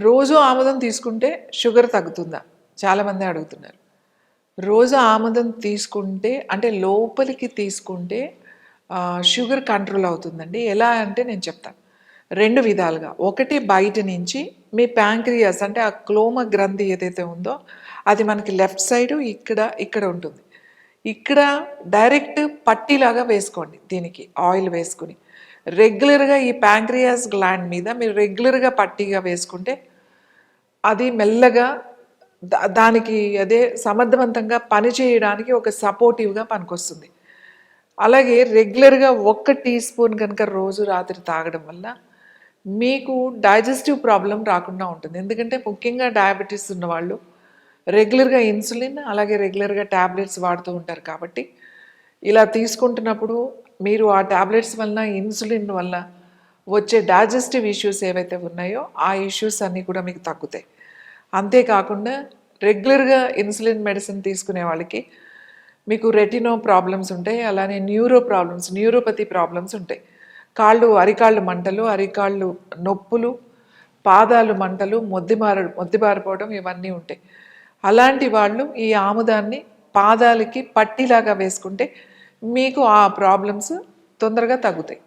రోజు ఆముదం తీసుకుంటే షుగర్ తగ్గుతుందా? చాలామంది అడుగుతున్నారు. రోజు ఆముదం తీసుకుంటే అంటే లోపలికి తీసుకుంటే షుగర్ కంట్రోల్ అవుతుందండి. ఎలా అంటే నేను చెప్తాను. 2 విధాలుగా. ఒకటి బయట నుంచి మీ ప్యాంక్రియాస్ అంటే ఆ క్లోమ గ్రంథి ఏదైతే ఉందో అది మనకి లెఫ్ట్ సైడు ఇక్కడ ఉంటుంది. ఇక్కడ డైరెక్ట్ పట్టీలాగా వేసుకోండి దీనికి ఆయిల్ వేసుకొని. రెగ్యులర్‌గా ఈ ప్యాంక్రియాస్ గ్లాండ్ మీద మీరు రెగ్యులర్‌గా పట్టీగా వేసుకుంటే అది మెల్లగా దానికి అదే సమర్థవంతంగా పని చేయడానికి ఒక సపోర్టివ్‌గా పనికొస్తుంది. అలాగే రెగ్యులర్‌గా 1 టీ స్పూన్ కనుక రోజు రాత్రి తాగడం వల్ల మీకు డైజెస్టివ్ ప్రాబ్లమ్ రాకుండా ఉంటుంది. ఎందుకంటే ముఖ్యంగా డయాబెటిస్ ఉన్నవాళ్ళు రెగ్యులర్‌గా ఇన్సులిన్ అలాగే రెగ్యులర్‌గా టాబ్లెట్స్ వాడుతూ ఉంటారు కాబట్టి ఇలా తీసుకుంటున్నప్పుడు మీరు ఆ టాబ్లెట్స్ వలన ఇన్సులిన్ వల్ల వచ్చే డైజెస్టివ్ ఇష్యూస్ ఏవైతే ఉన్నాయో ఆ ఇష్యూస్ అన్నీ కూడా మీకు తగ్గుతాయి. అంతేకాకుండా రెగ్యులర్‌గా ఇన్సులిన్ మెడిసిన్ తీసుకునే వాళ్ళకి మీకు రెటినో ప్రాబ్లమ్స్ ఉంటాయి. అలానే న్యూరోపతి ప్రాబ్లమ్స్ ఉంటాయి. అరికాళ్ళు మంటలు, అరికాళ్ళు నొప్పులు, పాదాలు మంటలు, మొద్దిబారిపోవడం ఇవన్నీ ఉంటాయి. అలాంటి వాళ్ళు ఈ ఆముదాన్ని పాదాలకి పట్టీలాగా వేసుకుంటే మీకు ఆ ప్రాబ్లమ్స్ తొందరగా తగ్గుతాయి.